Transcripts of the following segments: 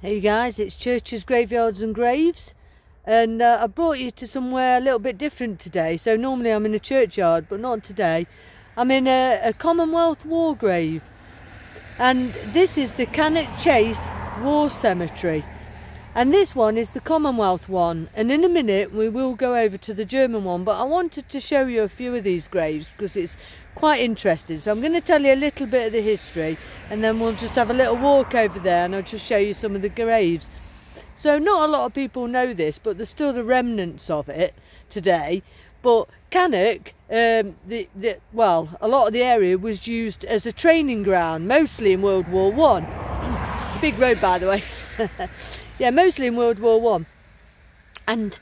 Hey guys, it's Churches, Graveyards and Graves, and I brought you to somewhere a little bit different today. So normally I'm in a churchyard, but not today. I'm in a Commonwealth war grave, and this is the Cannock Chase War Cemetery, and this one is the Commonwealth one, and in a minute we will go over to the German one, but I wanted to show you a few of these graves because it's quite interesting. So I'm going to tell you a little bit of the history, and then we'll just have a little walk over there and I'll just show you some of the graves. So not a lot of people know this, but there's still the remnants of it today. But Cannock, well, a lot of the area was used as a training ground, mostly in World War I. It's a big road, by the way. Yeah, mostly in World War I. And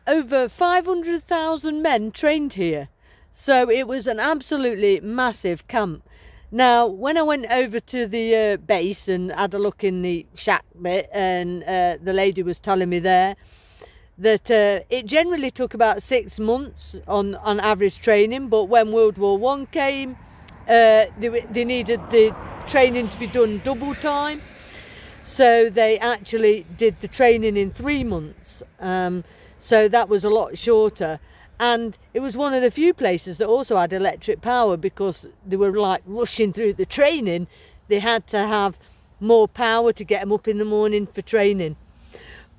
over 500,000 men trained here. So it was an absolutely massive camp. Now, when I went over to the base and had a look in the shack bit, and the lady was telling me there that it generally took about 6 months on average training, but when World War I came, they needed the training to be done double time. So they actually did the training in 3 months. So that was a lot shorter. And it was one of the few places that also had electric power, because they were like rushing through the training. They had to have more power to get them up in the morning for training.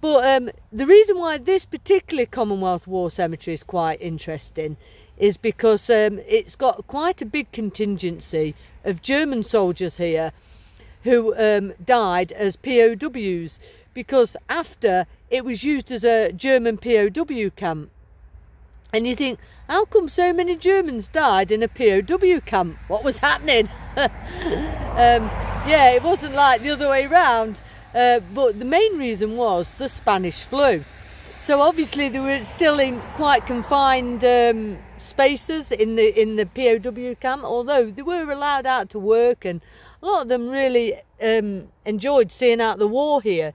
But the reason why this particular Commonwealth War Cemetery is quite interesting is because it's got quite a big contingency of German soldiers here who died as POWs, because after it was used as a German POW camp. And you think, how come so many Germans died in a POW camp? What was happening? Yeah, it wasn't like the other way round. But the main reason was the Spanish flu. So obviously they were still in quite confined spaces in the POW camp, although they were allowed out to work, and a lot of them really enjoyed seeing out the war here.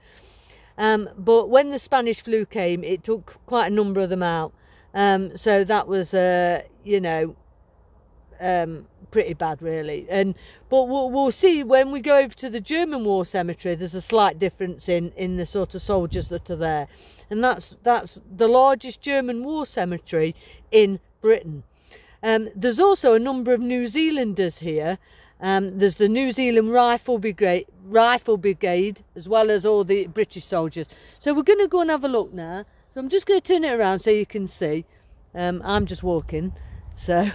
But when the Spanish flu came, it took quite a number of them out. So that was, you know, pretty bad, really. But we'll see when we go over to the German war cemetery. There's a slight difference in the sort of soldiers that are there, and that's the largest German war cemetery in Britain. There's also a number of New Zealanders here. There's the New Zealand Rifle Brigade, as well as all the British soldiers. So we're going to go and have a look now. So I'm just going to turn it around so you can see. I'm just walking. So,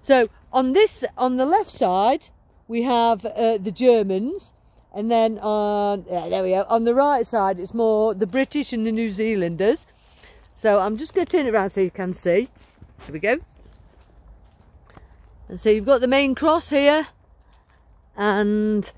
so on the left side, we have the Germans, and then there we go. On the right side, it's more the British and the New Zealanders. So I'm just going to turn it around so you can see. Here we go. And so you've got the main cross here, and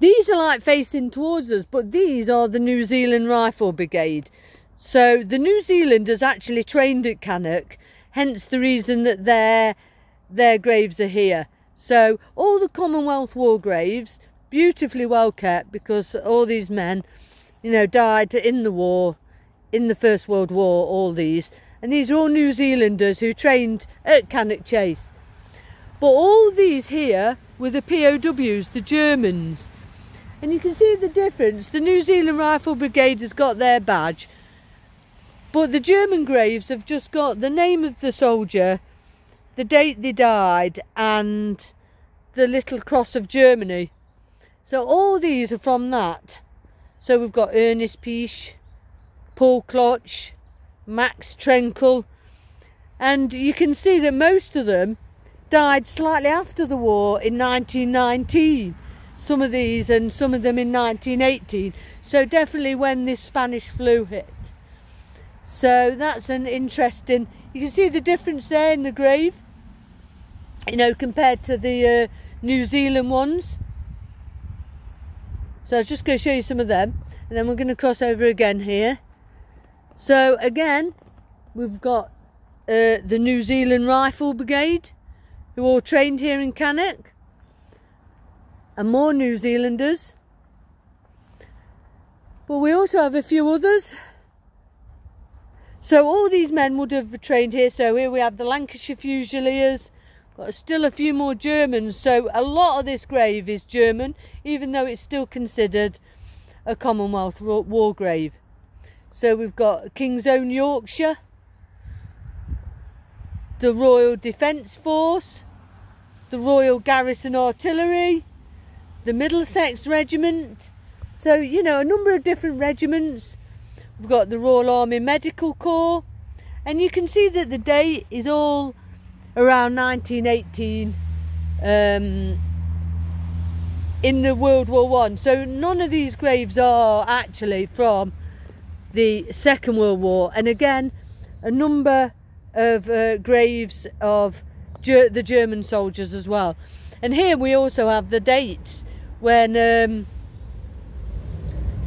these are like facing towards us, but these are the New Zealand Rifle Brigade. So the New Zealanders actually trained at Cannock, hence the reason that their graves are here. So all the Commonwealth War graves, beautifully well kept, because all these men, you know, died in the war, in the First World War, all these. And these are all New Zealanders who trained at Cannock Chase. But all these here were the POWs, the Germans. And you can see the difference. The New Zealand Rifle Brigade has got their badge, but the German graves have just got the name of the soldier, the date they died, and the little cross of Germany. So all these are from that. So we've got Ernest Piech, Paul Klotz, Max Trenkel, and you can see that most of them died slightly after the war in 1919. Some of these, and some of them in 1918. So definitely when this Spanish flu hit. So that's an interesting, you can see the difference there in the grave, you know, compared to the New Zealand ones. So I'm just going to show you some of them, and then we're going to cross over again here. So again, we've got the New Zealand Rifle Brigade, who all trained here in Cannock. And more New Zealanders. But we also have a few others. So all these men would have trained here. So here we have the Lancashire Fusiliers, still a few more Germans, so a lot of this grave is German, even though it's still considered a Commonwealth war grave. So we've got King's Own Yorkshire, the Royal Defence Force, the Royal Garrison Artillery, the Middlesex Regiment. So, you know, a number of different regiments. We've got the Royal Army Medical Corps, and you can see that the date is all around 1918 in the World War I. So none of these graves are actually from the Second World War. And again, a number of graves of the German soldiers as well. And here we also have the dates when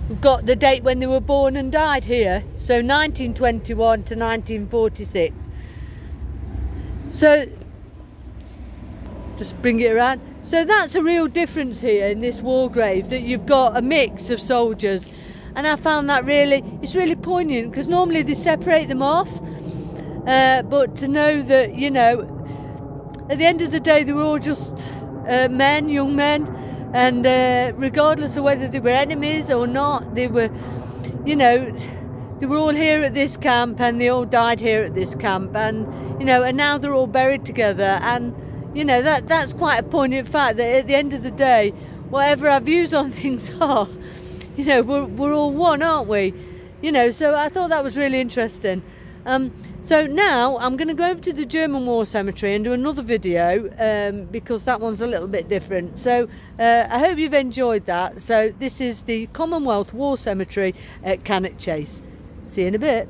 we've got the date when they were born and died here. So 1921 to 1946. So just bring it around. So that's a real difference here in this war grave, that you've got a mix of soldiers. And I found that it's really poignant, because normally they separate them off. But to know that, you know, at the end of the day, they were all just men, young men. And regardless of whether they were enemies or not, they were, you know, they were all here at this camp, and they all died here at this camp. And, you know, and now they're all buried together. And, you know, that's quite a poignant fact, that at the end of the day, whatever our views on things are, you know, we're all one, aren't we? You know, so I thought that was really interesting. So now I'm going to go over to the German War Cemetery and do another video, because that one's a little bit different. So I hope you've enjoyed that. So this is the Commonwealth War Cemetery at Cannock Chase. See you in a bit.